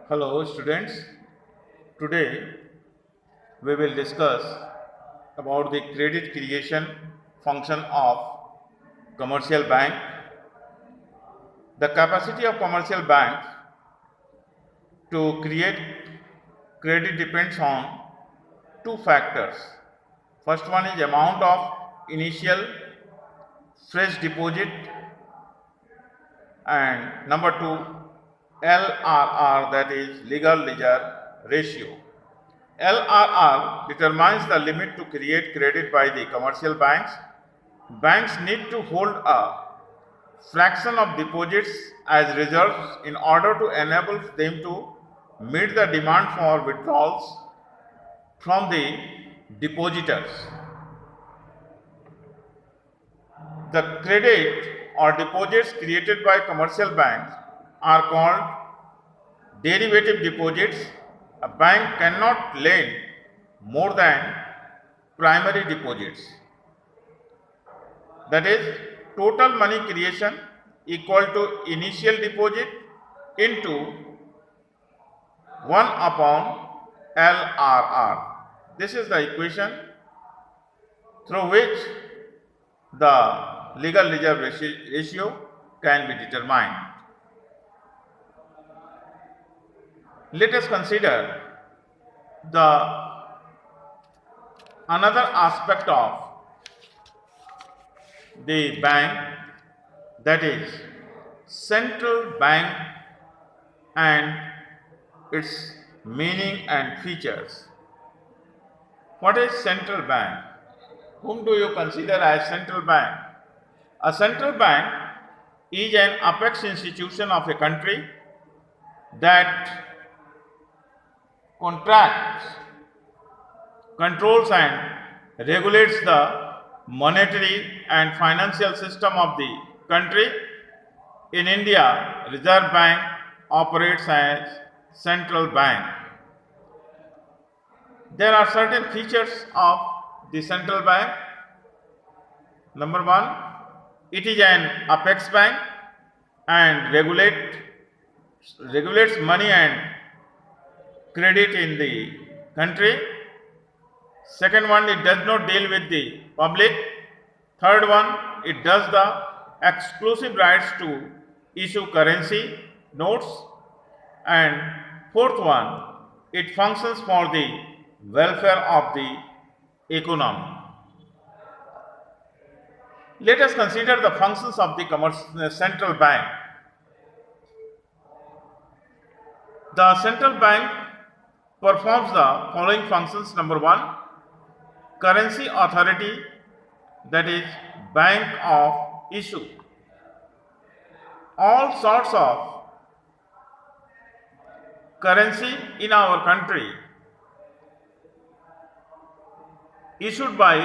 Hello students, today we will discuss about the credit creation function of commercial bank. The capacity of commercial banks to create credit depends on two factors. First one is amount of initial fresh deposit, and number two LRR, that is legal ledger ratio. LRR determines the limit to create credit by the commercial banks. Banks need to hold a fraction of deposits as reserves in order to enable them to meet the demand for withdrawals from the depositors. The credit or deposits created by commercial banks are called derivative deposits. A bank cannot lend more than primary deposits. That is, total money creation equal to initial deposit into 1 upon LRR. This is the equation through which the legal ledger ratio can be determined. Let us consider another aspect of the bank, that is central bank and its meaning and features. What is central bank? Whom do you consider as central bank? A central bank is an apex institution of a country that contracts, controls and regulates the monetary and financial system of the country. In India, Reserve Bank operates as central bank. There are certain features of the central bank. Number one, it is an apex bank and regulates money and credit in the country. Second one, it does not deal with the public. Third one, it does the exclusive rights to issue currency notes. And fourth one, it functions for the welfare of the economy. Let us consider the functions of the central bank. The central bank performs the following functions. Number one, currency authority, that is bank of issue. All sorts of currency in our country issued by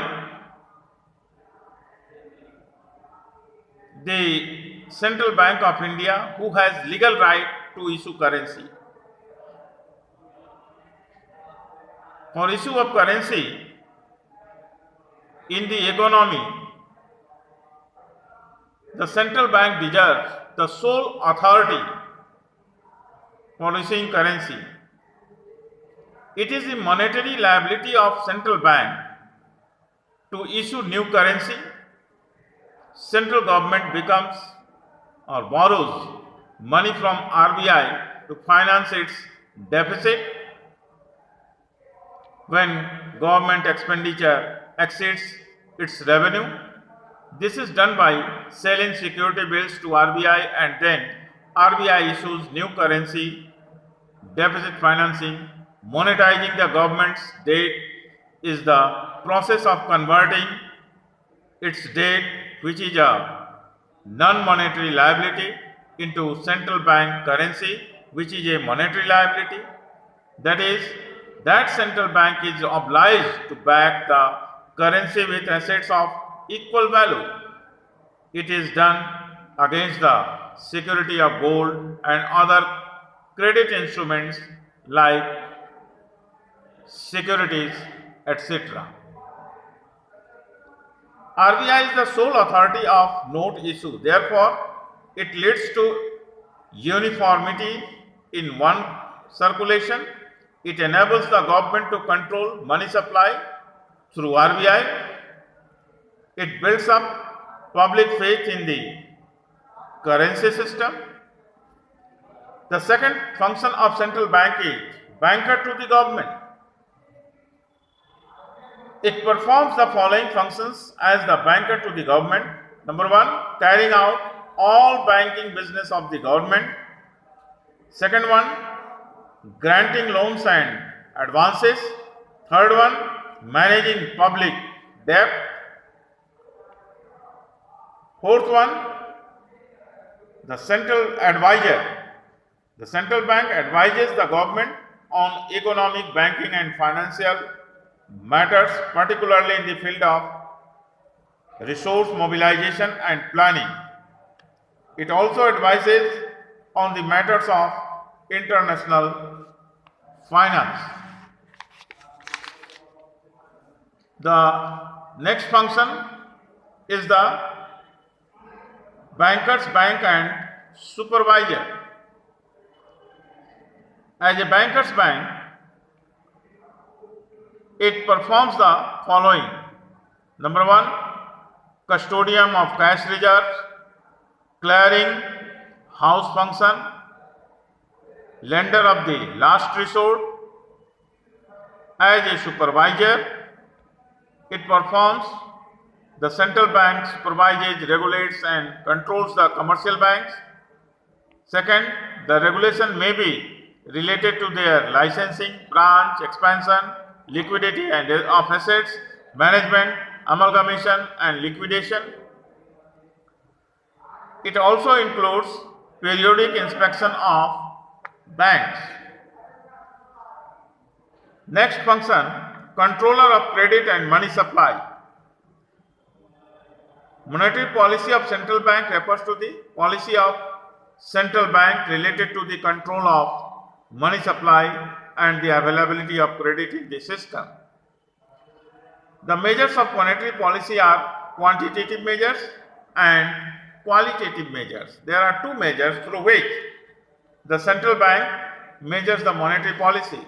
the Central Bank of India, who has legal right to issue currency. For issue of currency in the economy, the central bank deserves the sole authority for issuing currency. It is the monetary liability of central bank to issue new currency. Central government becomes or borrows money from RBI to finance its deficit. When government expenditure exceeds its revenue, this is done by selling security bills to RBI, and then RBI issues new currency. Deficit financing, monetizing the government's debt, is the process of converting its debt, which is a non-monetary liability, into central bank currency, which is a monetary liability. That is, that central bank is obliged to back the currency with assets of equal value. It is done against the security of gold and other credit instruments like securities, etc. RBI is the sole authority of note issue. Therefore, it leads to uniformity in one circulation. It enables the government to control money supply through RBI. It builds up public faith in the currency system. The second function of central bank is banker to the government. It performs the following functions as the banker to the government. Number one, carrying out all banking business of the government. Second one, granting loans and advances. Third one, managing public debt. Fourth one, the central advisor. The central bank advises the government on economic, banking and financial matters, particularly in the field of resource mobilization and planning. It also advises on the matters of international finance. The next function is the banker's bank and supervisor. As a banker's bank, it performs the following. Number one, custodian of cash reserves, clearing house function, lender of the last resort. As a supervisor, it performs the central bank supervises, regulates and controls the commercial banks. Second, the regulation may be related to their licensing, branch expansion, liquidity and of assets, management, amalgamation and liquidation. It also includes periodic inspection of banks. Next function, controller of credit and money supply. Monetary policy of central bank refers to the policy of central bank related to the control of money supply and the availability of credit in the system. The measures of monetary policy are quantitative measures and qualitative measures. There are two measures through which the central bank measures the monetary policy.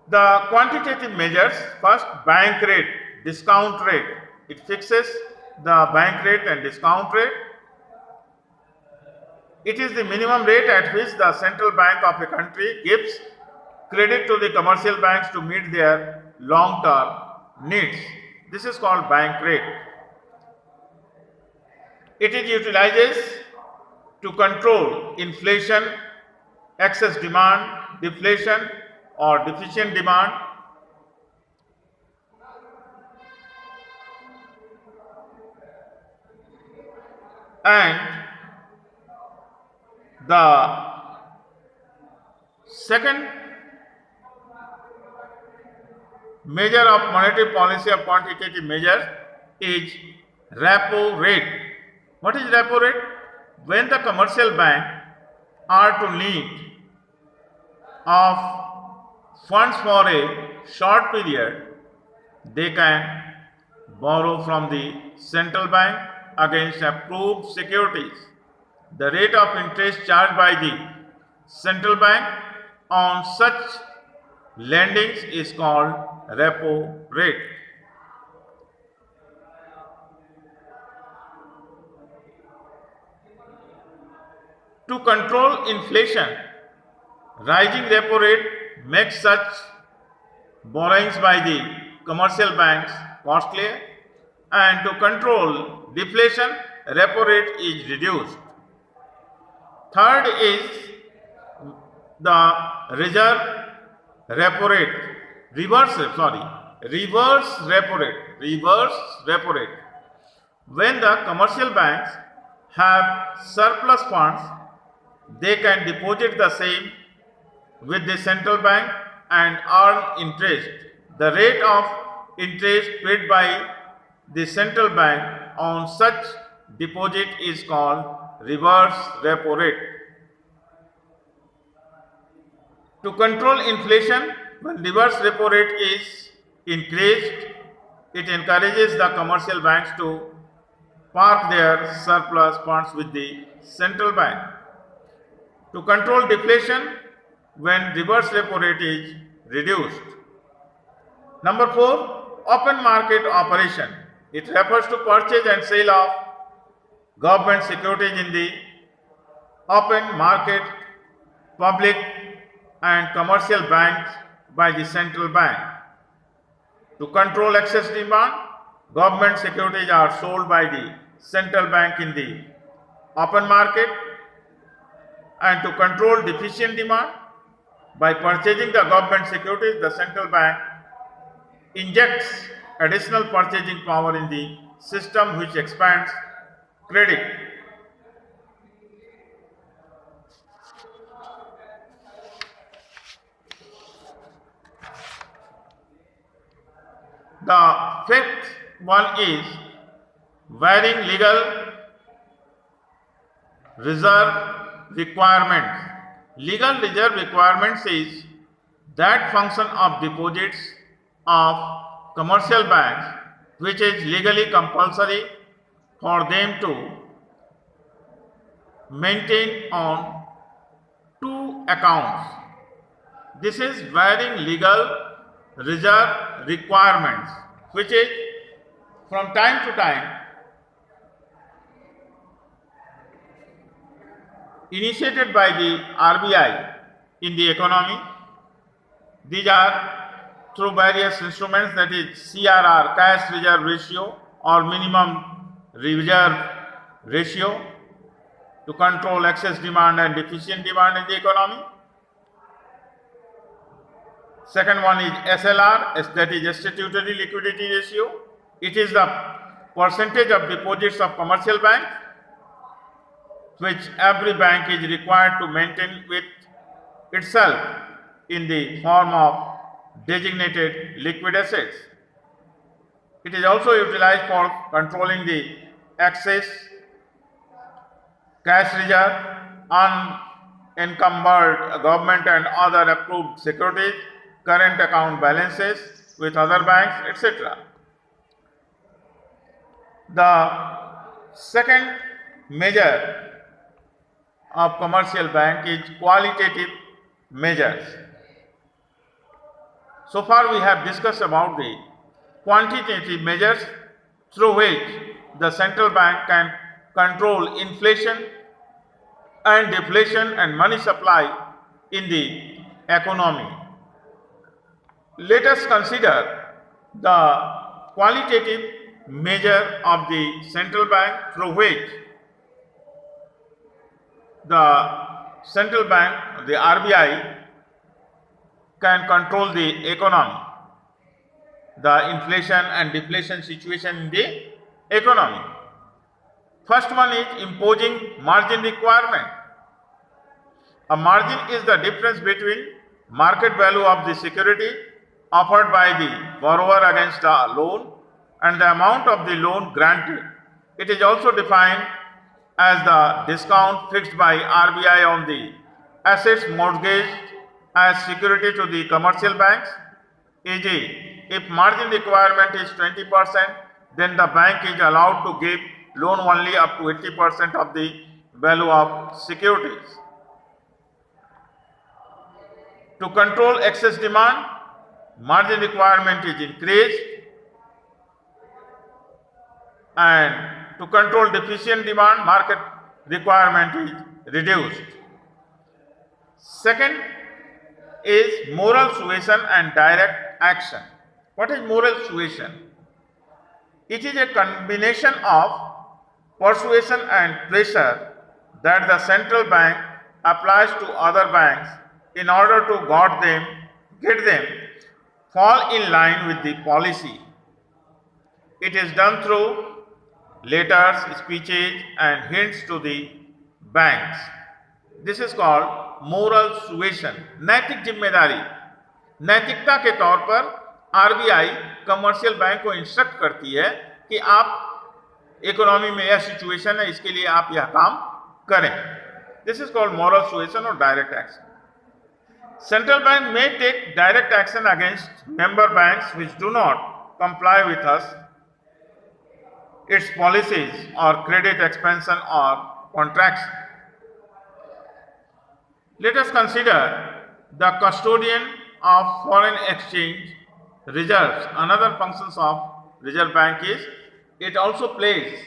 The quantitative measures, first, bank rate, discount rate. It fixes the bank rate and discount rate. It is the minimum rate at which the central bank of a country gives credit to the commercial banks to meet their long-term needs. This is called bank rate. It is utilizes to control inflation, excess demand, deflation or deficient demand. And the second measure of monetary policy of quantitative measures is repo rate. What is repo rate? When the commercial bank are to need of funds for a short period, they can borrow from the central bank against approved securities. The rate of interest charged by the central bank on such lendings is called repo rate. To control inflation, rising repo rate makes such borrowings by the commercial banks costlier, and to control deflation, repo rate is reduced. Third is the reverse repo rate. When the commercial banks have surplus funds, they can deposit the same with the central bank and earn interest. The rate of interest paid by the central bank on such deposit is called reverse repo rate. To control inflation, when reverse repo rate is increased, it encourages the commercial banks to park their surplus funds with the central bank. to control deflation when reverse repo rate is reduced. Number 4, open market operation. It refers to purchase and sale of government securities in the open market, public and commercial banks by the central bank. To control excess demand, government securities are sold by the central bank in the open market, and to control deficient demand, by purchasing the government securities, the central bank injects additional purchasing power in the system, which expands credit. The fifth one is varying legal reserve requirements. Legal reserve requirements is that function of deposits of commercial banks which is legally compulsory for them to maintain on two accounts. This is varying legal reserve requirements, which is from time to time initiated by the RBI in the economy. These are through various instruments, that is CRR, cash reserve ratio, or minimum reserve ratio, to control excess demand and deficient demand in the economy. Second one is SLR, that is statutory liquidity ratio. It is the percentage of deposits of commercial banks which every bank is required to maintain with itself in the form of designated liquid assets. It is also utilized for controlling the excess cash reserve, unencumbered government and other approved securities, current account balances with other banks, etc. The second measure of commercial bank is qualitative measures. So far we have discussed about the quantitative measures through which the central bank can control inflation and deflation and money supply in the economy. Let us consider the qualitative measure of the central bank through which the central bank, the RBI, can control the economy, the inflation and deflation situation in the economy. First one is imposing margin requirement. A margin is the difference between market value of the security offered by the borrower against the loan and the amount of the loan granted. It is also defined as the discount fixed by RBI on the assets mortgaged as security to the commercial banks. E.g., if margin requirement is 20%, then the bank is allowed to give loan only up to 80% of the value of securities. To control excess demand, margin requirement is increased, and to control deficient demand, market requirement is reduced. Second is moral suasion and direct action. What is moral suasion? It is a combination of persuasion and pressure that the central bank applies to other banks in order to get them fall in line with the policy. It is done through letters, speeches and hints to the banks. This is called moral suasion, नैतिक जिम्मेदारी। नैतिकता के तौर पर RBI commercial bank को instruct करती है कि आप इकोनॉमी में यह सिचुएशन है, इसके लिए आप यह काम करें। This is called moral suasion और direct action. Central bank may take direct action against member banks which do not comply with its policies or credit expansion or contraction. Let us consider the custodian of foreign exchange reserves. Another functions of Reserve Bank is it also plays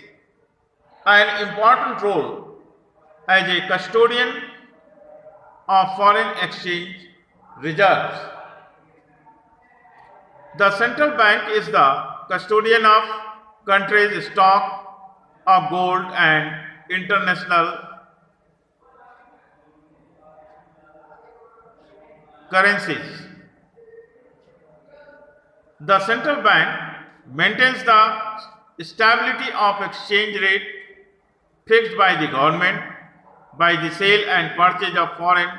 an important role as a custodian of foreign exchange reserves. The central bank is the custodian of countries' stock of gold and international currencies. The central bank maintains the stability of exchange rate fixed by the government by the sale and purchase of foreign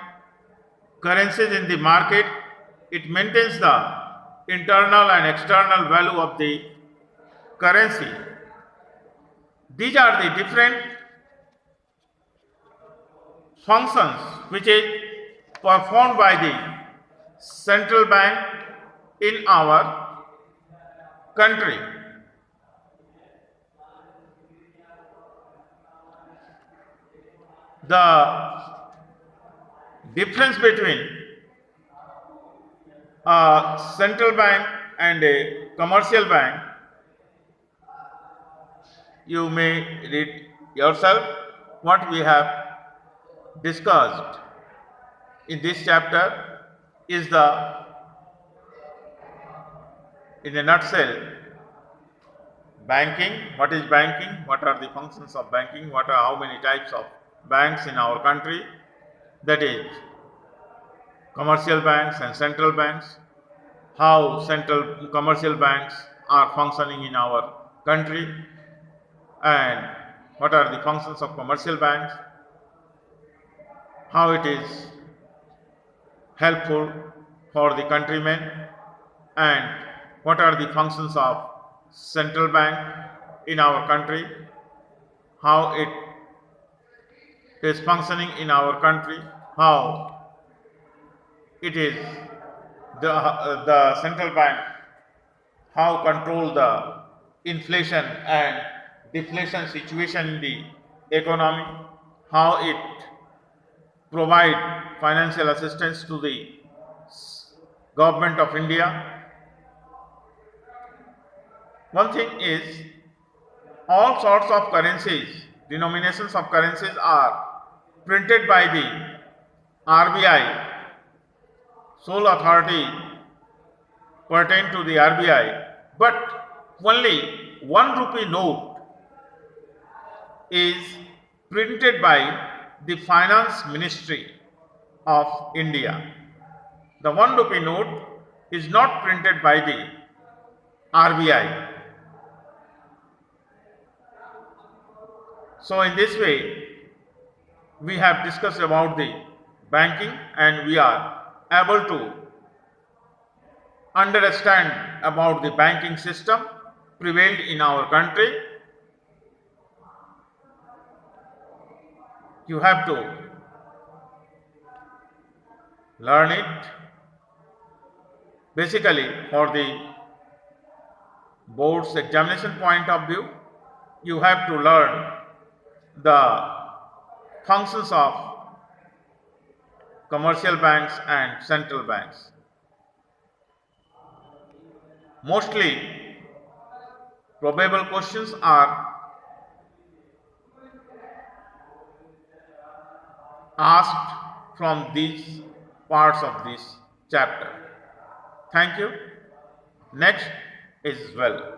currencies in the market. It maintains the internal and external value of the currency. These are the different functions which is performed by the central bank in our country. The difference between a central bank and a commercial bank, you may read yourself what we have discussed in this chapter is in a nutshell, banking. What is banking? What are the functions of banking? How many types of banks in our country? That is commercial banks and central banks. How commercial banks are functioning in our country, and what are the functions of commercial banks? How it is helpful for the countrymen, and what are the functions of central bank in our country, how it is functioning in our country, how it is the central bank, how control the inflation and deflation situation in the economy, how it provide financial assistance to the government of India. One thing is, all sorts of currencies, denominations of currencies are printed by the RBI, sole authority pertain to the RBI, but only 1 rupee note is printed by the Finance Ministry of India. The 1 rupee note is not printed by the RBI. So in this way, we have discussed about the banking, and we are able to understand about the banking system prevailed in our country. You have to learn it. Basically, for the board's examination point of view, you have to learn the functions of commercial banks and central banks. Mostly probable questions are asked from these parts of this chapter. Thank you. Next is well.